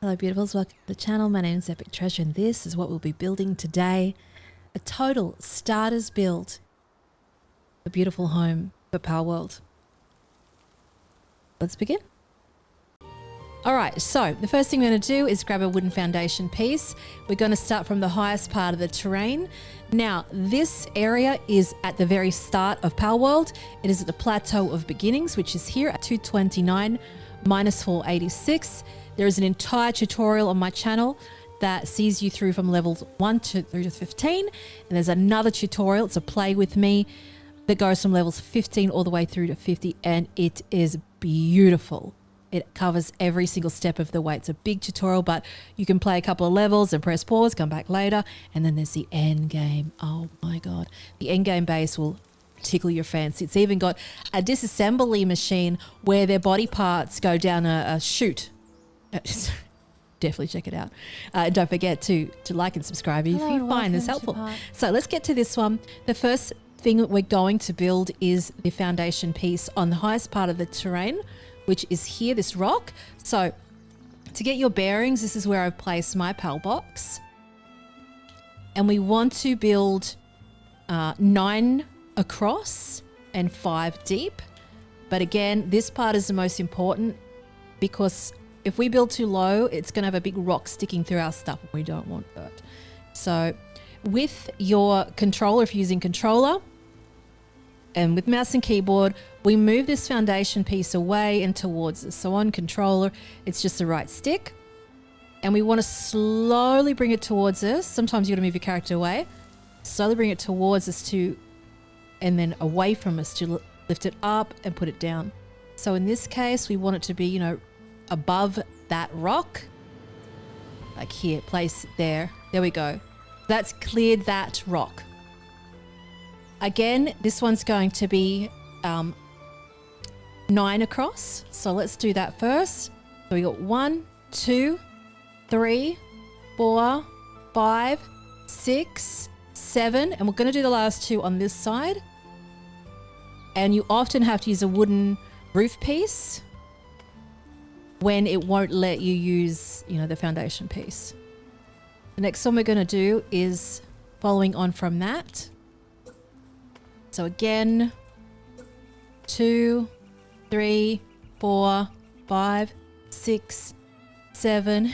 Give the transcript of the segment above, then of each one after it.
Hello beautifuls, welcome to the channel. My name is Epic Treasure and this is what we'll be building today. A total starters build. A beautiful home for PALWORLD. Let's begin. Alright, so the first thing we're going to do is grab a wooden foundation piece. We're going to start from the highest part of the terrain. Now, this area is at the very start of PALWORLD. It is at the plateau of beginnings, which is here at 229 minus 486. There is an entire tutorial on my channel that sees you through from levels 1 through to 15. And there's another tutorial, it's a play with me, that goes from levels 15 all the way through to 50. And it is beautiful. It covers every single step of the way. It's a big tutorial, but you can play a couple of levels and press pause, come back later. And then there's the end game. Oh my God. The end game base will tickle your fancy. It's even got a disassembly machine where their body parts go down a chute. Definitely check it out. Don't forget to like and subscribe if you find this helpful. So let's get to this one. The first thing that we're going to build is the foundation piece on the highest part of the terrain, which is here, this rock. So to get your bearings, this is where I've placed my PAL box. And we want to build 9 across and 5 deep. But again, this part is the most important because if we build too low, it's going to have a big rock sticking through our stuff and we don't want that. So with your controller, if you're using controller, and with mouse and keyboard, we move this foundation piece away and towards us. So on controller, it's just the right stick. And we want to slowly bring it towards us. Sometimes you got to move your character away. Slowly bring it towards us and then away from us to lift it up and put it down. So in this case, we want it to be, above that rock. Like here, place there. There we go. That's cleared that rock. Again, this one's going to be 9 across. So let's do that first. So we got 1, 2, 3, 4, 5, 6, 7. And we're going to do the last 2 on this side. And you often have to use a wooden roof piece when it won't let you use, the foundation piece. The next one we're going to do is following on from that. So again, 2, 3, 4, 5, 6, 7,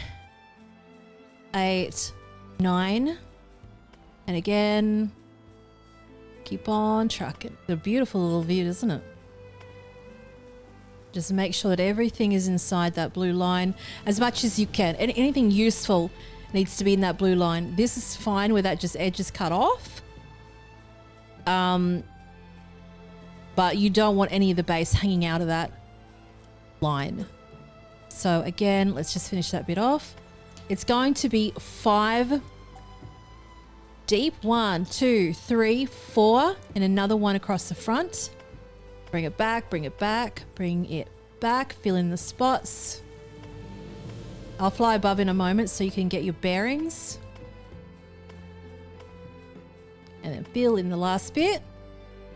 8, 9. And again, keep on trucking. It's a beautiful little view, isn't it? Just make sure that everything is inside that blue line as much as you can. And anything useful needs to be in that blue line. This is fine where that just edge is cut off. But you don't want any of the base hanging out of that line. So again, let's just finish that bit off. It's going to be 5 deep. 1, 2, 3, 4, and another 1 across the front. Bring it back, bring it back, bring it back, fill in the spots. I'll fly above in a moment so you can get your bearings. And then fill in the last bit.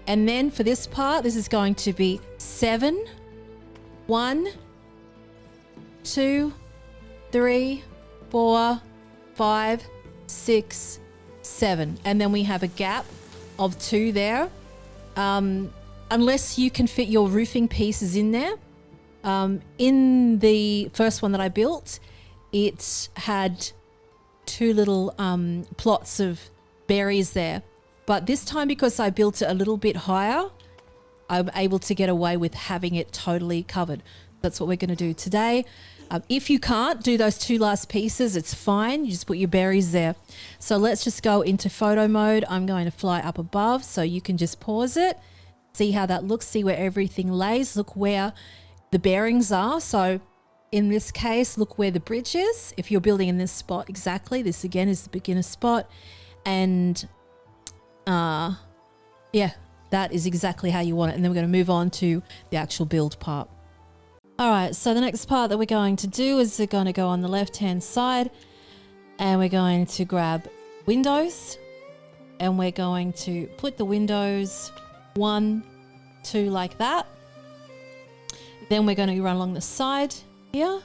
And then for this part, this is going to be 7, 1, 2, 3, 4, 5, 6, 7. And then we have a gap of 2 there. Unless you can fit your roofing pieces in there. In the first one that I built, it had 2 little plots of berries there. But this time, because I built it a little bit higher, I'm able to get away with having it totally covered. That's what we're going to do today. If you can't do those 2 last pieces, it's fine. You just put your berries there. So let's just go into photo mode. I'm going to fly up above so you can just pause it. See how that looks, see where everything lays, look where the bearings are. So in this case, look where the bridge is. If you're building in this spot, exactly. This again is the beginner spot. And yeah, that is exactly how you want it. And then we're going to move on to the actual build part. All right, so the next part that we're going to do is we're going to go on the left-hand side and we're going to grab windows and we're going to put the windows 1, 2 like that. Then we're going to run along the side here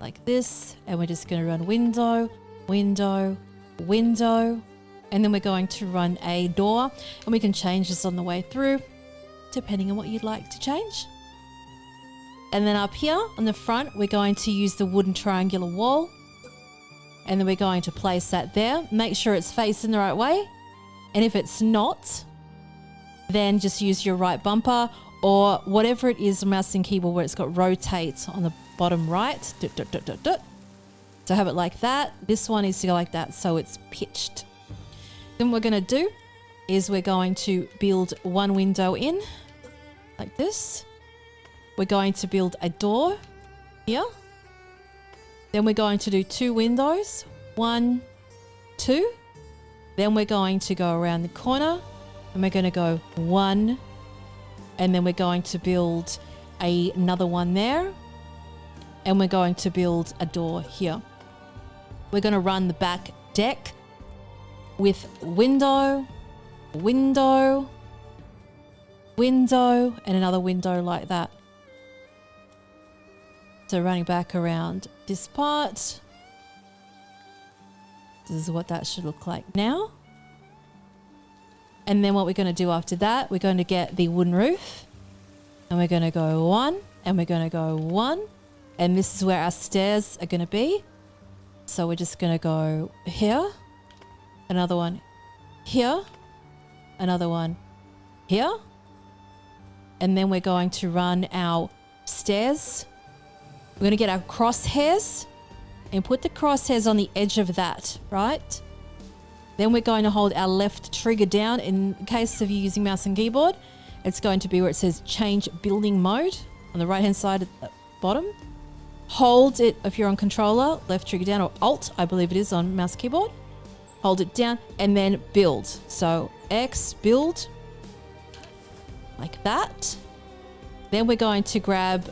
like this, and we're just going to run window, window, window, and then we're going to run a door, and we can change this on the way through depending on what you'd like to change. And then up here on the front, we're going to use the wooden triangular wall, and then we're going to place that there. Make sure it's facing the right way, and if it's not, then just use your right bumper or whatever it is, mouse and keyboard, where it's got rotate on the bottom right. So have it like that. This one needs to go like that, so it's pitched. Then what we're going to do is we're going to build one window in like this. We're going to build a door here. Then we're going to do 2 windows, 1, 2. Then we're going to go around the corner, and we're going to go 1, and then we're going to build another one there, and we're going to build a door here. We're going to run the back deck with window, window, window, and another window like that. So running back around this part. This is what that should look like now. And then what we're going to do after that, we're going to get the wooden roof, and we're going to go 1, and we're going to go 1, and this is where our stairs are going to be. So we're just going to go here, another one here, another one here, and then we're going to run our stairs. We're going to get our crosshairs and put the crosshairs on the edge of that, right? Then we're going to hold our left trigger down. In case of you using mouse and keyboard, it's going to be where it says change building mode on the right hand side at the bottom. Hold it if you're on controller, left trigger down, or alt, I believe it is on mouse keyboard. Hold it down and then build. So X, build, like that. Then we're going to grab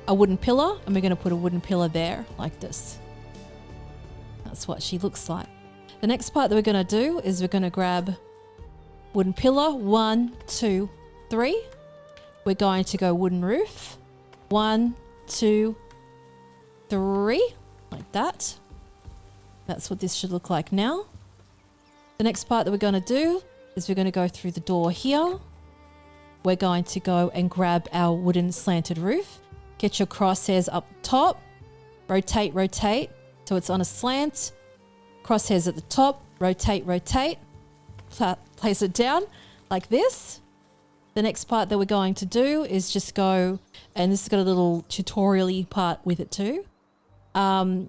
a wooden pillar, and we're going to put a wooden pillar there like this. That's what she looks like. The next part that we're going to do is we're going to grab wooden pillar, 1, 2, 3. We're going to go wooden roof, 1, 2, 3, like that. That's what this should look like now. The next part that we're going to do is we're going to go through the door here. We're going to go and grab our wooden slanted roof. Get your crosshairs up top, rotate, rotate, so it's on a slant. Crosshairs at the top, rotate, rotate, place it down like this. The next part that we're going to do is just go, and this has got a little tutorial-y part with it too. We're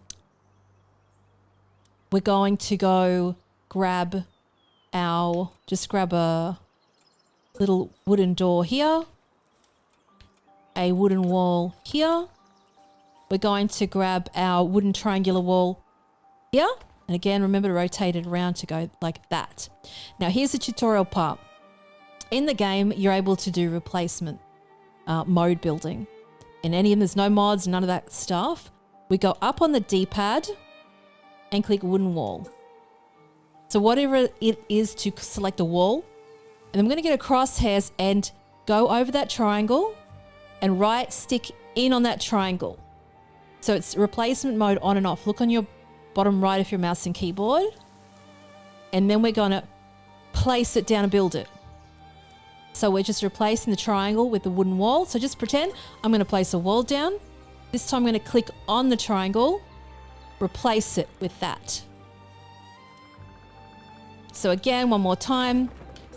going to go grab a little wooden door here, a wooden wall here. We're going to grab our wooden triangular wall here. And again, remember to rotate it around to go like that. Now here's the tutorial part. In the game, you're able to do replacement mode building. In any of them, there's no mods, none of that stuff. We go up on the D-pad and click wooden wall. So whatever it is to select a wall, and I'm going to get a crosshairs and go over that triangle and right stick in on that triangle. So it's replacement mode on and off. Look on your bottom right of your mouse and keyboard. And then we're going to place it down and build it. So we're just replacing the triangle with the wooden wall. So just pretend I'm going to place a wall down. This time I'm going to click on the triangle, replace it with that. So again, one more time,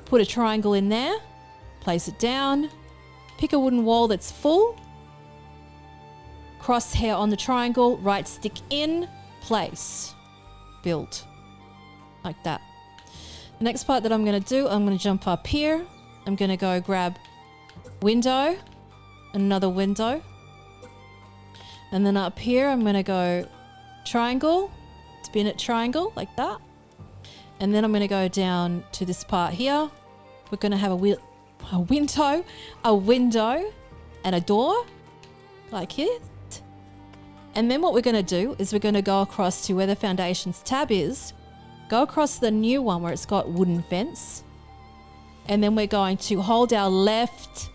put a triangle in there, place it down, pick a wooden wall that's full, crosshair on the triangle, right stick in, place, build, like that. The next part that I'm going to do, I'm going to jump up here. I'm going to go grab window, another window. And then up here, I'm going to go triangle, spin it triangle like that. And then I'm going to go down to this part here. We're going to have a window, and a door like here. And then what we're going to do is we're going to go across to where the foundations tab is, go across the new one where it's got wooden fence. And then we're going to hold our left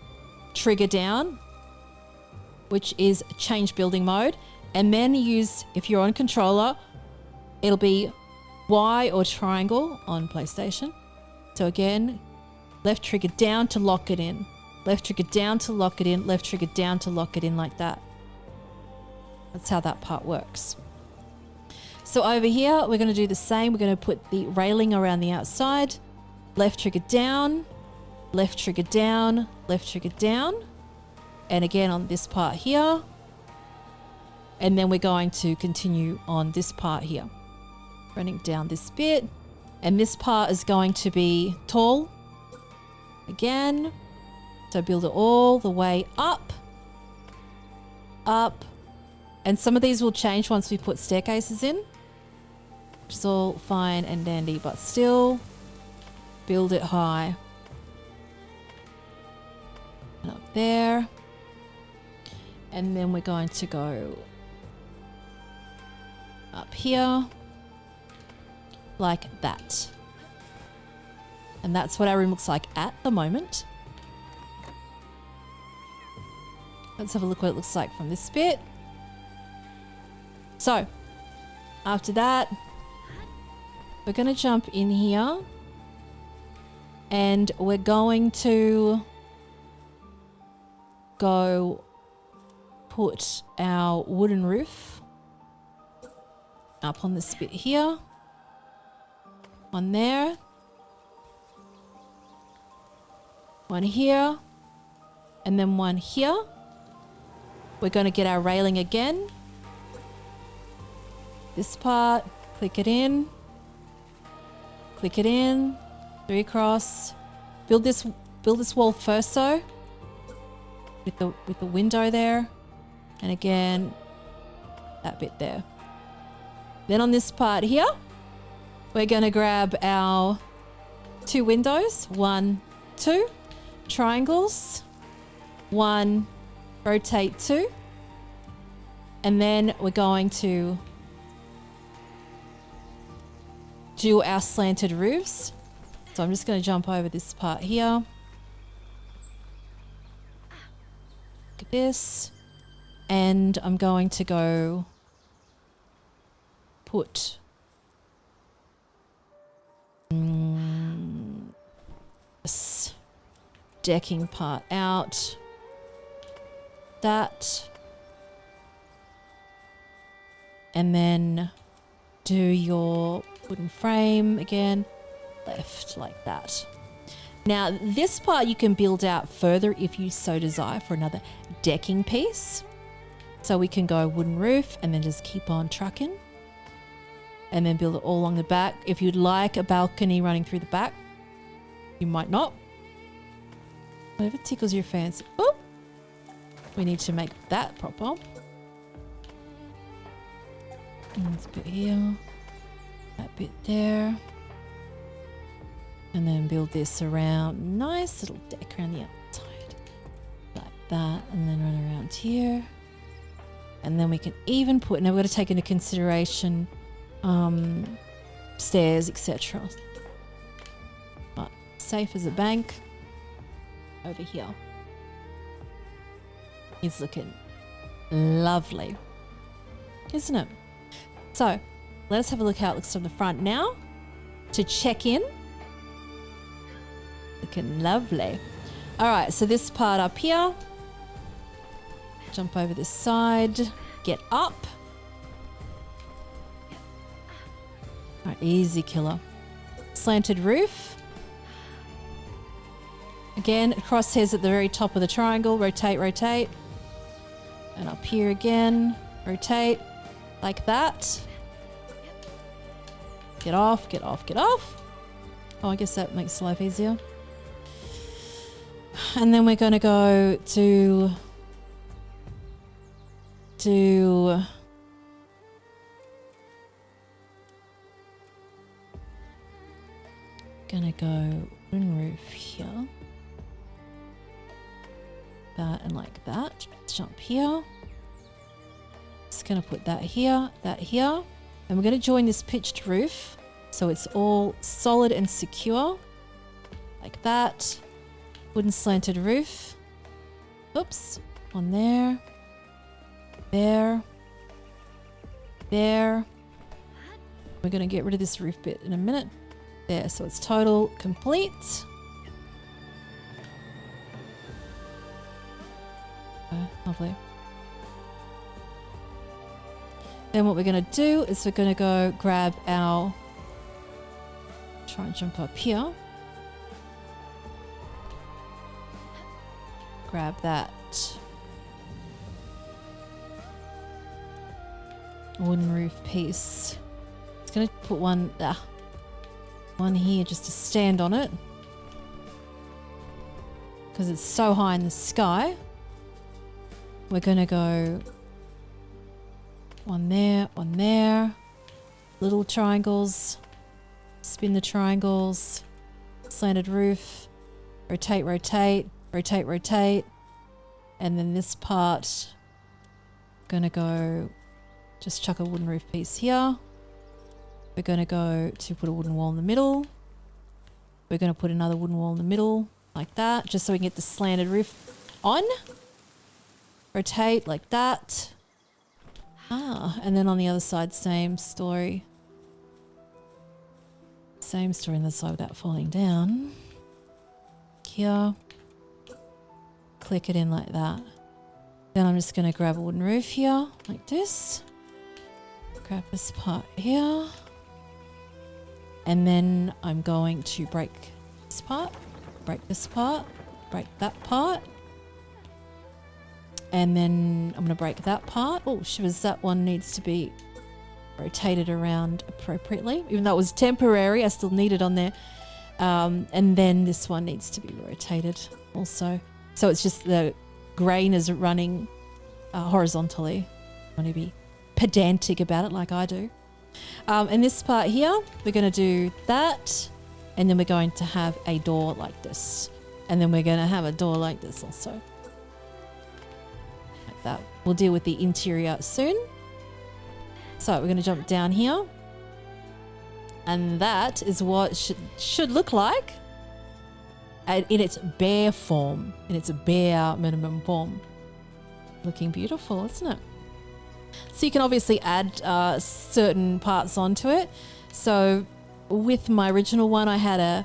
trigger down, which is change building mode. And then use, if you're on controller, it'll be Y or triangle on PlayStation. So again, left trigger down to lock it in. Left trigger down to lock it in. Left trigger down to lock it in, like that. That's how that part works. So over here, we're going to do the same. We're going to put the railing around the outside. Left trigger down. Left trigger down. Left trigger down. And again on this part here. And then we're going to continue on this part here. Running down this bit. And this part is going to be tall. Again. So build it all the way up. Up. And some of these will change once we put staircases in. Which is all fine and dandy. But still, build it high. And up there. And then we're going to go up here. Like that. And that's what our room looks like at the moment. Let's have a look what it looks like from this bit. So, after that, we're going to jump in here and we're going to go put our wooden roof up on this bit here. One there. One here. And then one here. We're going to get our railing again. This part, click it in. Click it in. 3 across. Build this wall first though. With the window there. And again, that bit there. Then on this part here, we're going to grab our 2 windows. 1, 2. Triangles. 1, rotate 2. And then we're going to do our slanted roofs. So I'm just going to jump over this part here. Look at this. And I'm going to go put this decking part out. That. And then do your wooden frame again, left like that. Now this part you can build out further if you so desire for another decking piece. So we can go wooden roof and then just keep on trucking. And then build it all along the back. If you'd like a balcony running through the back, you might not. Whatever tickles your fancy. Oh, we need to make that proper. And this bit here. That bit there. And then build this around. Nice little deck around the outside. Like that. And then run around here. And then we can even put, now we've got to take into consideration stairs, etc. But safe as a bank over here. It's looking lovely, isn't it? So let us have a look how it looks from the front now to check in. Looking lovely. All right, so this part up here, jump over this side, get up. All right, easy killer. Slanted roof. Again, crosshairs at the very top of the triangle. Rotate, rotate. And up here again. Rotate. Like that. Get off, get off, get off. Oh, I guess that makes life easier. And then we're going to go to gonna go wooden roof here. That and like that. Let's jump here. Just gonna put that here, and we're gonna join this pitched roof so it's all solid and secure. Like that. Wooden slanted roof. Oops. On there. There. there. We're going to get rid of this roof bit in a minute. There, so it's total complete. Lovely. Then what we're going to do is we're going to go grab our... Try and jump up here. Grab that wooden roof piece. It's going to put one here just to stand on it because it's so high in the sky. We're going to go one there, little triangles, spin the triangles, slanted roof, rotate, rotate, rotate, rotate, and then this part, going to go, just chuck a wooden roof piece here. We're going to go to put a wooden wall in the middle. We're going to put another wooden wall in the middle like that, just so we can get the slanted roof on. Rotate like that. And then on the other side, same story. Same story on the side without falling down. Here. Click it in like that. Then I'm just going to grab a wooden roof here, like this. Grab this part here. And then I'm going to break this part, break this part, break that part. And then I'm going to break that part. Oh, that one needs to be rotated around appropriately. Even though it was temporary, I still need it on there. And then this one needs to be rotated also. So it's just the grain is running horizontally. I want to be pedantic about it like I do. And this part here, we're going to do that. And then we're going to have a door like this. And then we're going to have a door like this also. That. We'll deal with the interior soon. So we're going to jump down here. And that is what should look like in its bare form, in its bare minimum form. Looking beautiful, isn't it? So you can obviously add certain parts onto it. So with my original one, I had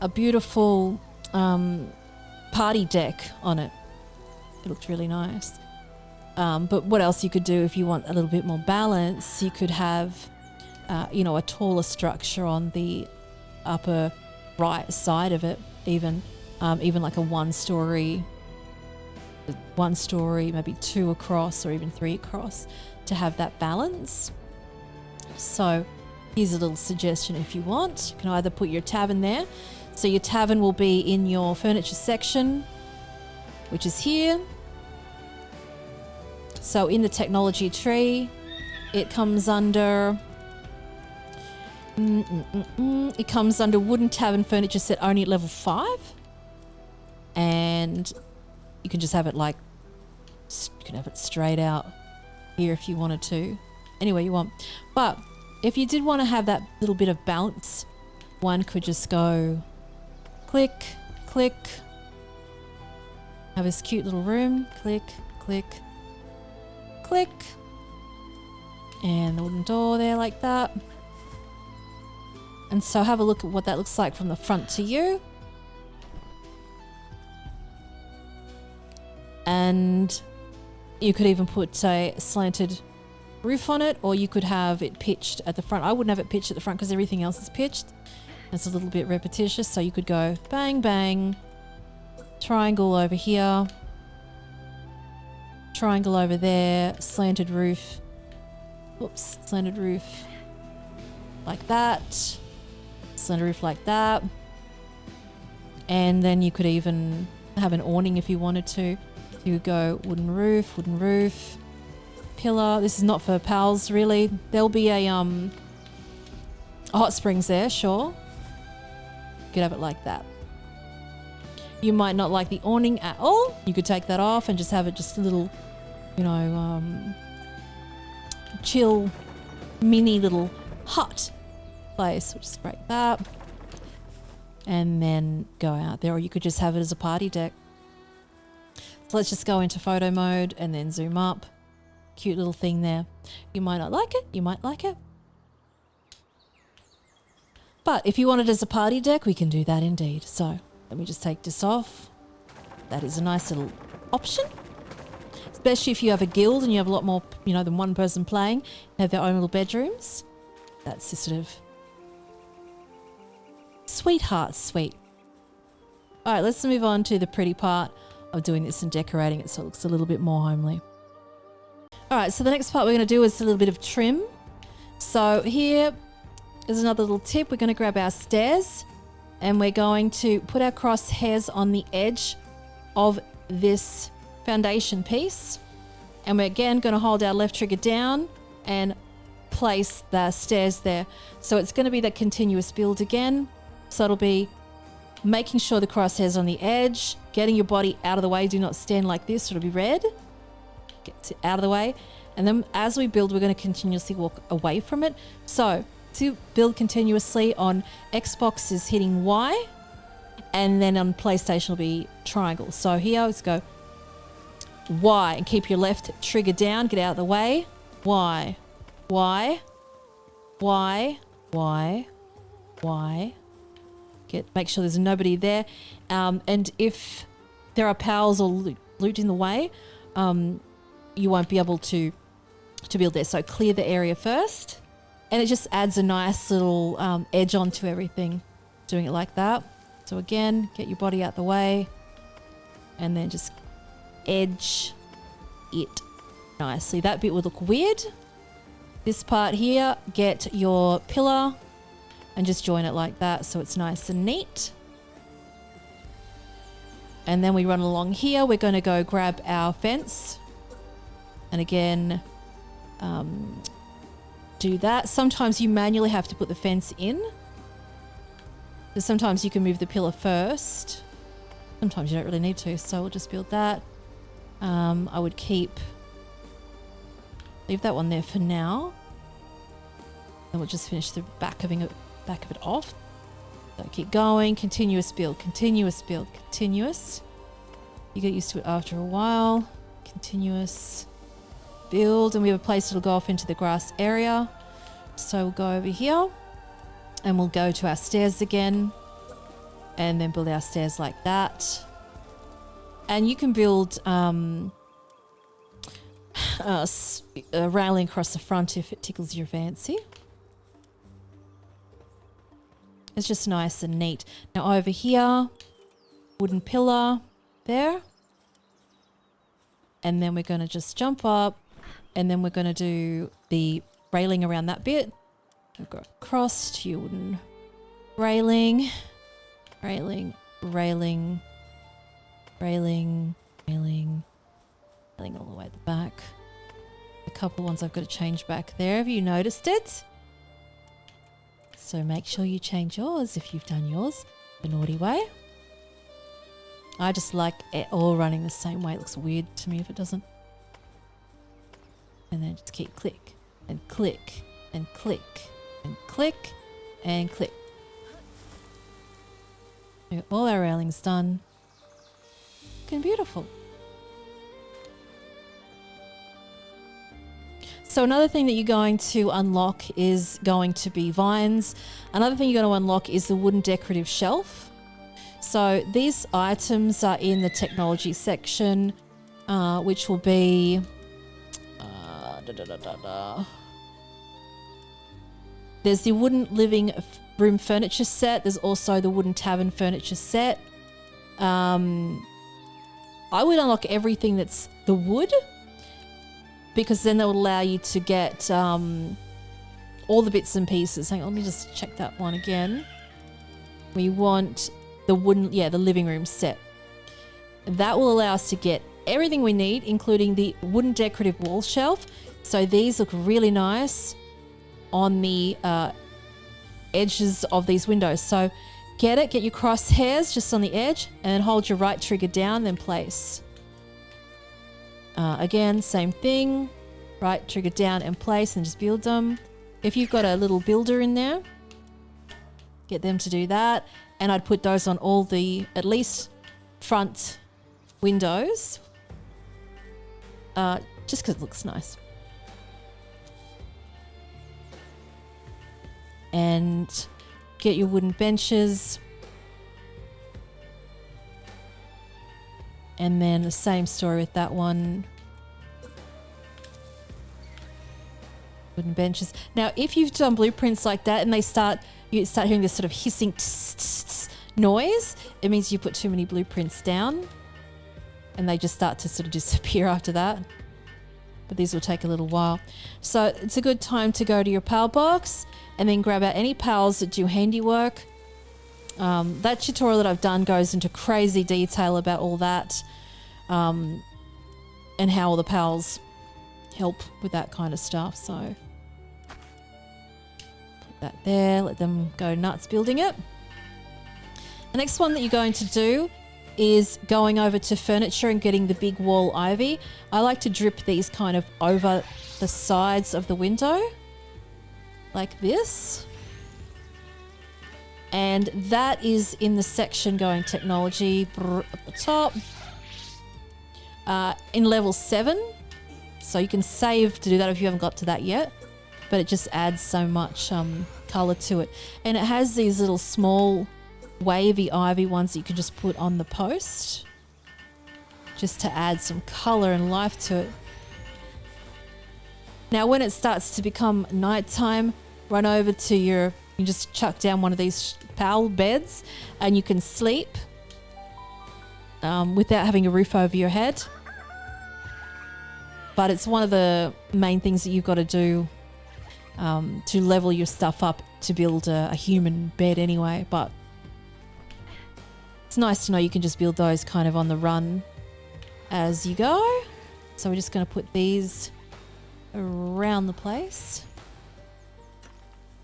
a beautiful party deck on it. It looked really nice. But what else you could do if you want a little bit more balance, you could have, a taller structure on the upper right side of it, even like a one story, maybe 2 across or even 3 across to have that balance. So here's a little suggestion if you want. You can either put your tavern there. So your tavern will be in your furniture section, which is here. So in the technology tree, it comes under wooden tavern furniture set only at level 5. And you can just have it you can have it straight out here if you wanted to, anywhere you want. But if you did want to have that little bit of bounce, one could just go click, click, have this cute little room, click, click, click, and the wooden door there like that. And so have a look at what that looks like from the front to you. And you could even put a slanted roof on it, or you could have it pitched at the front. I wouldn't have it pitched at the front because everything else is pitched. It's a little bit repetitious, so you could go bang, bang, triangle over here, triangle over there, slanted roof, slanted roof like that, slanted roof like that. And then you could even have an awning if you wanted to. You could go wooden roof, pillar. This is not for pals really. There'll be a hot springs there, sure. You could have it like that. You might not like the awning at all. You could take that off and just have it just a little, chill, mini little hut place. We'll just break that and then go out there, or you could just have it as a party deck. So let's just go into photo mode and then zoom up. cute little thing there. You might not like it, you might like it. But if you want it as a party deck, we can do that indeed. So let me just take this off. That is a nice little option. Especially if you have a guild and you have a lot more, you know, than one person playing, have their own little bedrooms. That's just sort of sweetheart sweet. All right, let's move on to the pretty part of doing this and decorating it so it looks a little bit more homely. All right, so the next part we're going to do is a little bit of trim. So here is another little tip. We're going to grab our stairs and we're going to put our crosshairs on the edge of this foundation piece. And we're again going to hold our left trigger down and place the stairs there. So it's going to be that continuous build again. So it'll be making sure the crosshairs on the edge, getting your body out of the way. Do not stand like this, it'll be red. Get out of the way. And then as we build, we're going to continuously walk away from it. So to build continuously on Xbox is hitting Y, and then on PlayStation will be triangle. So here, let's go Y and keep your left trigger down, get out of the way. Y, Y, Y, Y, Y. Make sure there's nobody there. And if there are pals or loot in the way, you won't be able to build there. So clear the area first. And it just adds a nice little edge onto everything, doing it like that. So again, get your body out the way and then just edge it nicely. That bit would look weird. This part here, get your pillar and just join it like that so it's nice and neat. And then we run along here. We're going to go grab our fence. And again, do that. Sometimes you manually have to put the fence in. So sometimes you can move the pillar first. Sometimes you don't really need to. So we'll just build that. I would leave that one there for now. And we'll just finish the back of it off. So keep going, continuous build, continuous build, continuous. You get used to it after a while. Continuous build, and we have a place that'll go off into the grass area. So we'll go over here and we'll go to our stairs again and then build our stairs like that. And you can build a railing across the front if it tickles your fancy. It's just nice and neat. Now over here, wooden pillar there. And then we're going to just jump up and then we're going to do the railing around that bit. We've got across to your wooden railing, railing, railing, railing, railing, railing all the way at the back. A couple ones I've got to change back there. Have you noticed it? So make sure you change yours if you've done yours the naughty way. I just like it all running the same way. It looks weird to me if it doesn't. And then just keep click and click and click and click and click. We got all our railings done. Looking beautiful. So another thing that you're going to unlock is going to be vines. Another thing you're going to unlock is the wooden decorative shelf. So these items are in the technology section, which will be there's the wooden living room furniture set. There's also the wooden tavern furniture set. I would unlock everything that's the wood, because then that would allow you to get all the bits and pieces. Hang on, let me just check that one again. We want the wooden, the living room set. That will allow us to get everything we need, including the wooden decorative wall shelf. So these look really nice on the edges of these windows. So get your crosshairs just on the edge and then hold your right trigger down, then place. Again, same thing, right trigger down and place and just build them. If you've got a little builder in there, get them to do that. And I'd put those on all the, at least front windows, just because it looks nice. and get your wooden benches. And then the same story with that one. Wooden benches. Now, if you've done blueprints like that and you start hearing this sort of hissing noise, it means you put too many blueprints down and they just start to sort of disappear after that. But these will take a little while. So it's a good time to go to your PAL box and then grab out any PALs that do handiwork. That tutorial that I've done goes into crazy detail about all that, and how all the PALs help with that kind of stuff. So put that there, let them go nuts building it. The next one that you're going to do is going over to furniture and getting the big wall ivy. I like to drip these kind of over the sides of the window like this. And that is in the section going technology at the top, in level 7. So you can save to do that if you haven't got to that yet, but it just adds so much color to it. And it has these little small wavy ivy ones that you can just put on the post just to add some color and life to it. Now when it starts to become nighttime, run over to you just chuck down one of these PAL beds and you can sleep without having a roof over your head. But it's one of the main things that you've got to do to level your stuff up to build a human bed anyway. But it's nice to know you can just build those kind of on the run as you go. So we're just going to put these around the place.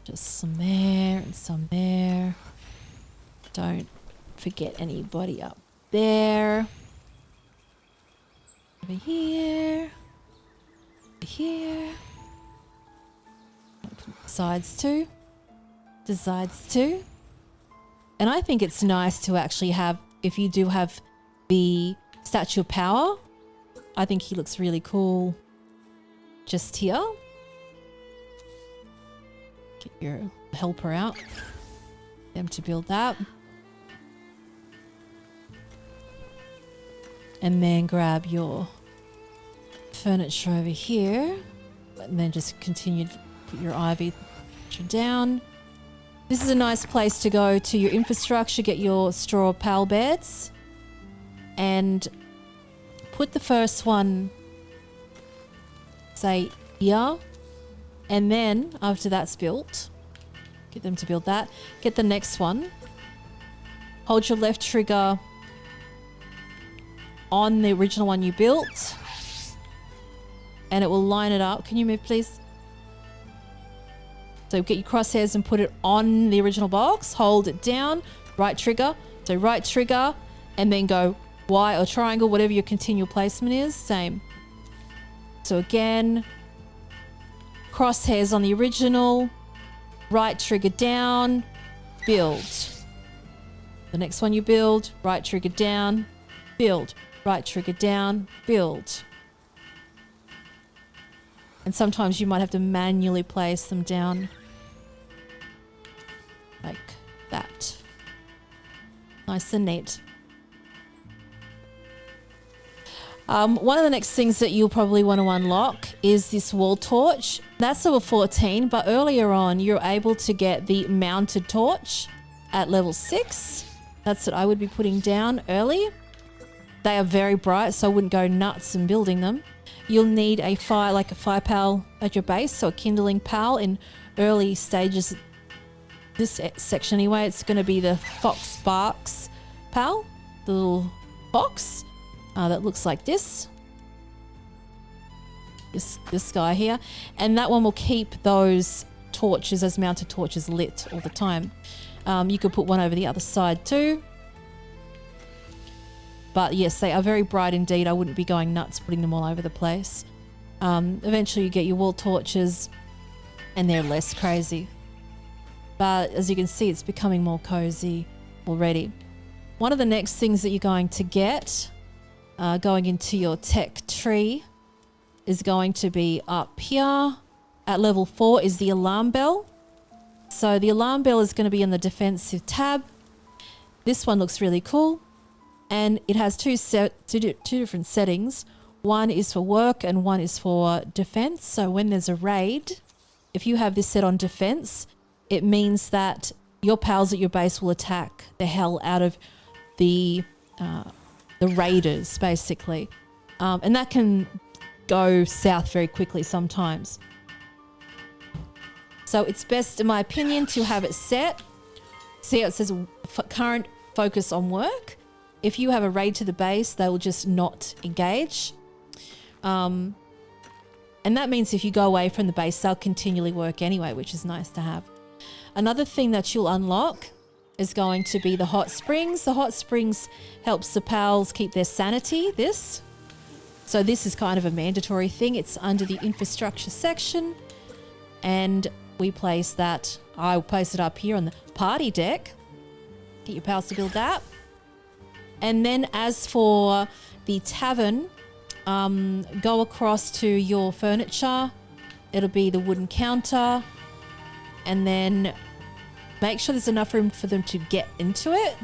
Just some there and some there. Don't forget anybody up there. Over here. Over here. Sides too. The sides too. And I think it's nice to actually have, if you do have the Statue of Power, I think he looks really cool just here. Get your helper out, them to build that. And then grab your furniture over here, and then just continue to put your ivy down. This is a nice place to go to your infrastructure, get your straw PAL beds, and put the first one, say, here. And then after that's built, get them to build that. Get the next one. Hold your left trigger on the original one you built, and it will line it up. Can you move, please? So get your crosshairs and put it on the original box. Hold it down. Right trigger. So right trigger, and then go Y or triangle, whatever your continual placement is. Same. So again, crosshairs on the original, right trigger down, build. The next one you build, right trigger down, build. Right trigger down, build. And sometimes you might have to manually place them down like that. Nice and neat. One of the next things that you'll probably want to unlock is this wall torch. That's level 14, but earlier on you're able to get the mounted torch at level 6. That's what I would be putting down early. They are very bright, so I wouldn't go nuts in building them. You'll need a fire, like a fire pal at your base, so a kindling pal in early stages. This section anyway, it's going to be the Fox Sparks pal, the little box. That looks like this. This guy here. And that one will keep those torches, as mounted torches, lit all the time. You could put one over the other side too. But yes, they are very bright indeed. I wouldn't be going nuts putting them all over the place. Eventually you get your wall torches and they're less crazy. But as you can see, it's becoming more cozy already. One of the next things that you're going to get going into your tech tree is going to be up here. At level 4 is the alarm bell. So the alarm bell is going to be in the defensive tab. This one looks really cool. And it has two different settings. One is for work and one is for defense. So when there's a raid, if you have this set on defense, it means that your pals at your base will attack the hell out of the raiders, basically. And that can go south very quickly sometimes. So it's best, in my opinion, to have it set. See how it says current focus on work. If you have a raid to the base, they will just not engage. And that means if you go away from the base, they'll continually work anyway, which is nice to have. Another thing that you'll unlock is going to be the hot springs. The hot springs helps the pals keep their sanity, So this is kind of a mandatory thing. It's under the infrastructure section. And we place that, I'll place it up here on the party deck. Get your pals to build that. And then as for the tavern, go across to your furniture. It'll be the wooden counter. And then make sure there's enough room for them to get into it.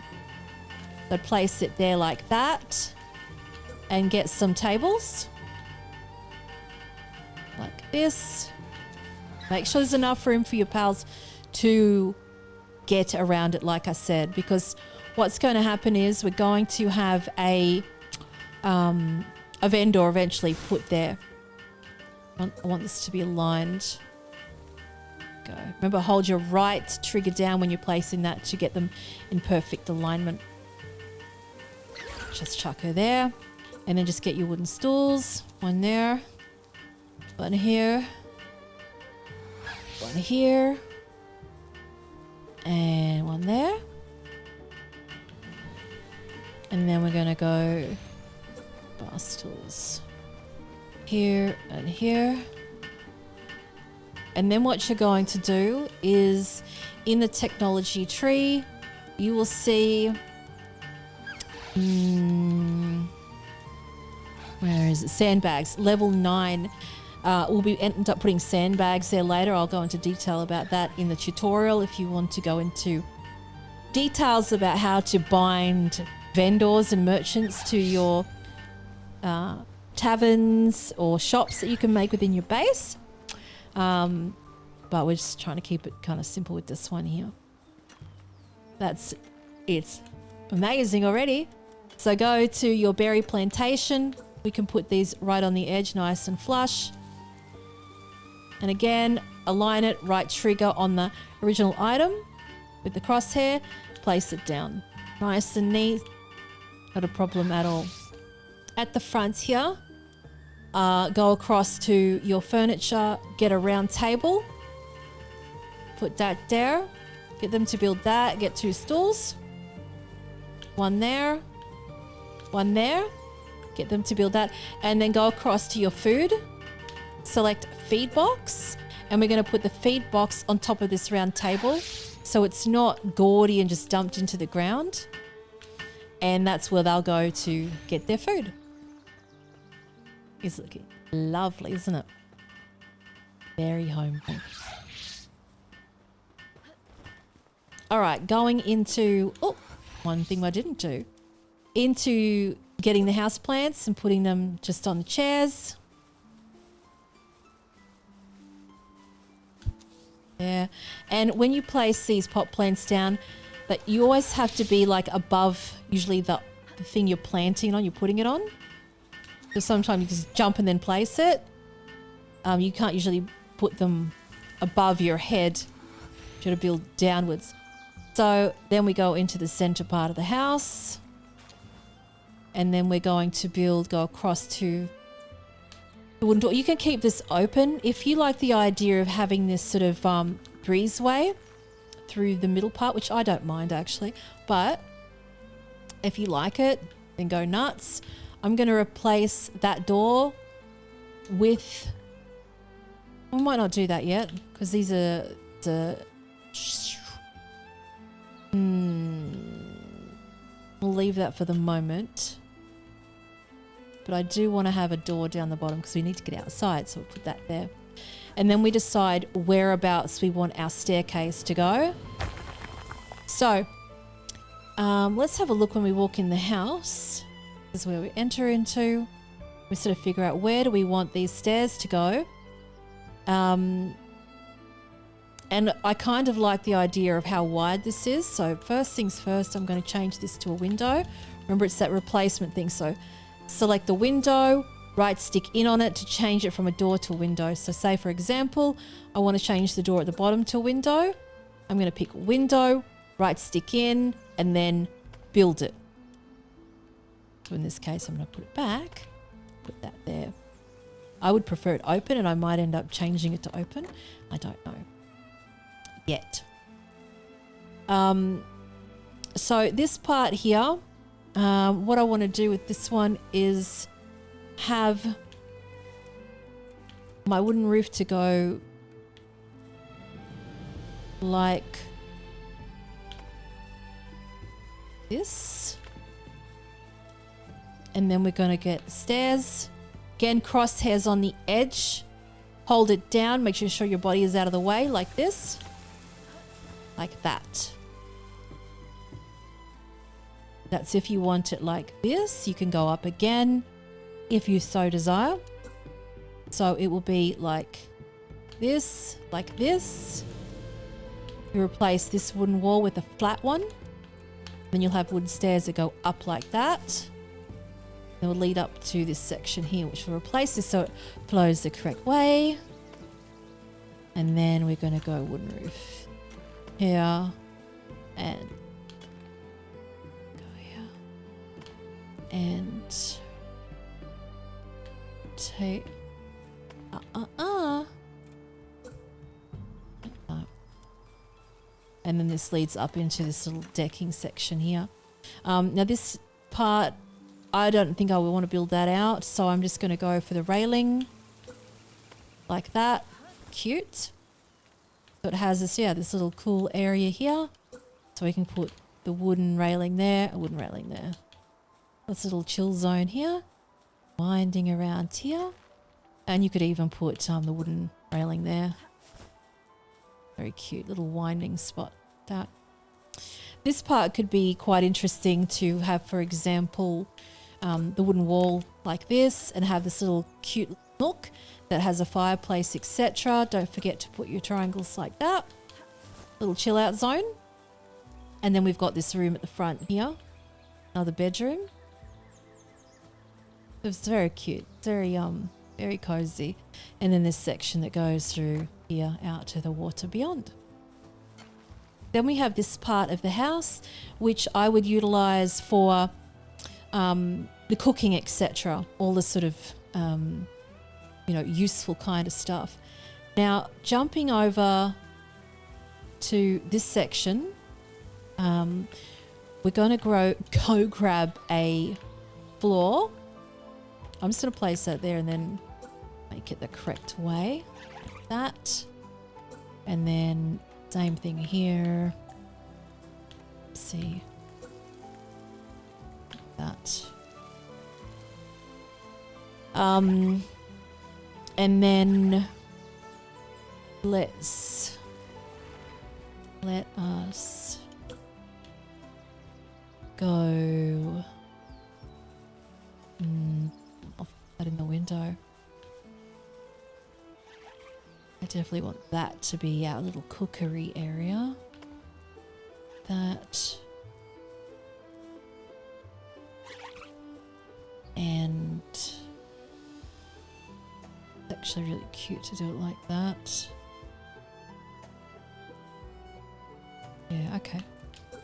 So place it there like that. And get some tables. Like this. Make sure there's enough room for your pals to get around it, like I said. Because what's going to happen is we're going to have a vendor eventually put there. I want this to be aligned. Go. Remember, hold your right trigger down when you're placing that to get them in perfect alignment. Just chuck her there. And then just get your wooden stools. One there. One here. One here. And one there. And then we're going to go bar stools here and here. And then what you're going to do is in the technology tree, you will see... where is it? Sandbags. Level 9. We'll be end up putting sandbags there later. I'll go into detail about that in the tutorial if you want to go into details about how to bind vendors and merchants to your taverns or shops that you can make within your base. But we're just trying to keep it kind of simple with this one here. It's amazing already. So go to your berry plantation. We can put these right on the edge, nice and flush. And again, align it, right trigger on the original item with the crosshair, place it down. Nice and neat, not a problem at all. At the front here, go across to your furniture, get a round table, put that there, get them to build that, get 2 stools, one there, one there, get them to build that, and then go across to your food, select feed box, and we're going to put the feed box on top of this round table so it's not gaudy and just dumped into the ground, and that's where they'll go to get their food. It's looking lovely, isn't it? Very homely. All right, going into one thing I didn't do, into getting the house plants and putting them just on the chairs. Yeah. And when you place these pot plants down, that you always have to be like above usually the thing you're planting on, you're putting it on. Because sometimes you just jump and then place it. You can't usually put them above your head. You got to build downwards. So then we go into the center part of the house. And then we're going to go across to the wooden door. You can keep this open if you like the idea of having this sort of breezeway through the middle part, which I don't mind actually. But if you like it, then go nuts. I'm going to replace that door with... I might not do that yet because these are the... We'll leave that for the moment. But I do want to have a door down the bottom because we need to get outside, so we'll put that there. And then we decide whereabouts we want our staircase to go. So let's have a look when we walk in the house. This is where we enter into. We sort of figure out where do we want these stairs to go. And I kind of like the idea of how wide this is. So first things first, I'm going to change this to a window. Remember, it's that replacement thing. So select the window, right stick in on it to change it from a door to a window. So say, for example, I want to change the door at the bottom to a window. I'm going to pick window, right stick in, and then build it. So in this case, I'm going to put it back, put that there. I would prefer it open, and I might end up changing it to open. I don't know yet. So this part here, what I want to do with this one is have my wooden roof to go like this. And then we're going to get stairs. Again, crosshairs on the edge. Hold it down. Make sure your body is out of the way like this. Like that. That's if you want it like this. You can go up again if you so desire. So it will be like this, like this. You replace this wooden wall with a flat one. Then you'll have wooden stairs that go up like that. It will lead up to this section here, which will replace this so it flows the correct way. And then we're going to go wooden roof here and go here and take and then this leads up into this little decking section here. Now this part, I don't think I will want to build that out, so I'm just going to go for the railing like that. Cute. So it has this, yeah, this little cool area here. So we can put the wooden railing there, a wooden railing there. This little chill zone here. Winding around here. And you could even put the wooden railing there. Very cute little winding spot. That. This part could be quite interesting to have, for example, the wooden wall like this and have this little cute nook that has a fireplace, etc. Don't forget to put your triangles like that. Little chill out zone. And then we've got this room at the front here. Another bedroom. It's very cute. Very very cozy. And then this section that goes through here out to the water beyond. Then we have this part of the house which I would utilize for the cooking, etc. All the sort of useful kind of stuff. Now, jumping over to this section, we're going to go grab a floor. I'm just going to place that there and then make it the correct way, like that. And then same thing here. Let's see. That. And then let us go. I'll put that in the window. I definitely want that to be our little cookery area. That. And it's actually really cute to do it like that. Yeah, okay. I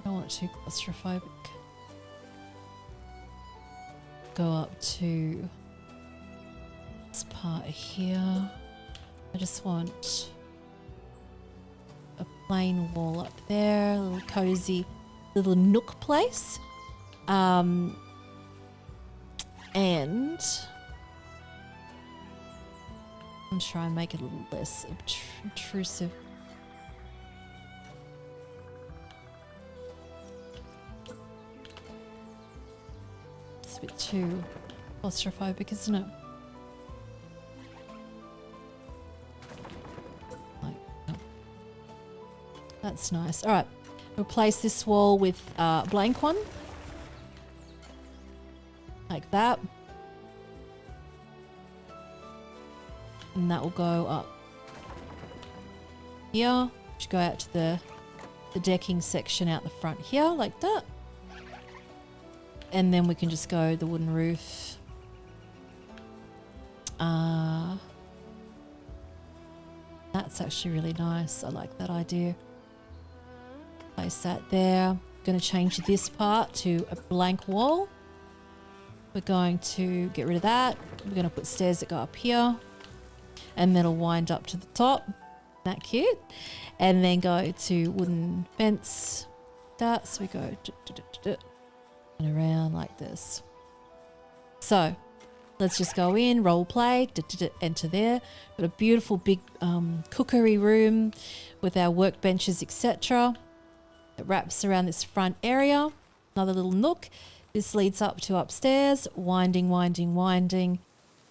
don't want it too claustrophobic. Go up to this part here. I just want a plain wall up there, a little cozy little nook place. And I'm trying to make it a little less intrusive. It's a bit too claustrophobic, isn't it? That's nice. All right, replace this wall with a blank one. Like that. And that will go up here. Should go out to the decking section out the front here, like that. And then we can just go the wooden roof. That's actually really nice. I like that idea. Place that there. I'm going to change this part to a blank wall. We're going to get rid of that. We're going to put stairs that go up here. And then it'll wind up to the top. Isn't that cute? And then go to wooden fence. That, so we go and around like this. So let's just go in, role play, enter there. Got a beautiful big cookery room with our workbenches, etc. It wraps around this front area. Another little nook. This leads up to upstairs, winding, winding, winding.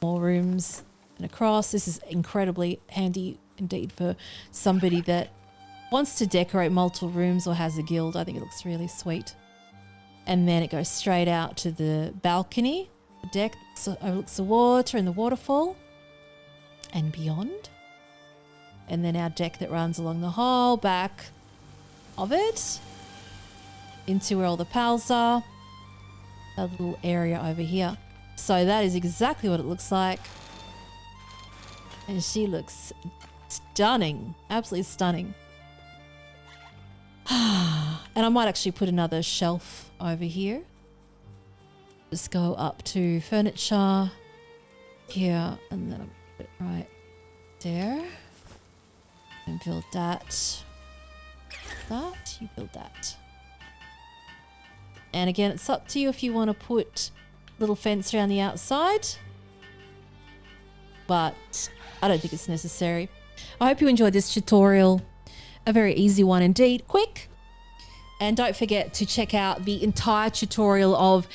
More rooms and across. This is incredibly handy indeed for somebody that wants to decorate multiple rooms or has a guild. I think it looks really sweet. And then it goes straight out to the balcony, the deck overlooks the water and the waterfall and beyond. And then our deck that runs along the whole back of it into where all the pals are. A little area over here. So that is exactly what it looks like. And she looks stunning. Absolutely stunning. And I might actually put another shelf over here. Just go up to furniture here and then I'll put it right there. And build that. That, you build that. And again, it's up to you if you want to put a little fence around the outside. But I don't think it's necessary. I hope you enjoyed this tutorial. A very easy one indeed. Quick. And don't forget to check out the entire tutorial of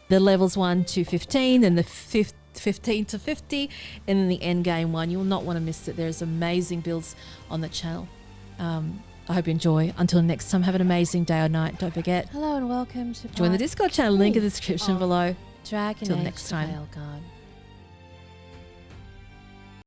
the levels 1 to 15 and the 15 to 50 and then the end game one. You will not want to miss it. There's amazing builds on the channel. I hope you enjoy. Until next time, have an amazing day or night. Don't forget. Hello and welcome to join the Discord channel. Link in the description below. Dragon Till Age next time. Veilguard.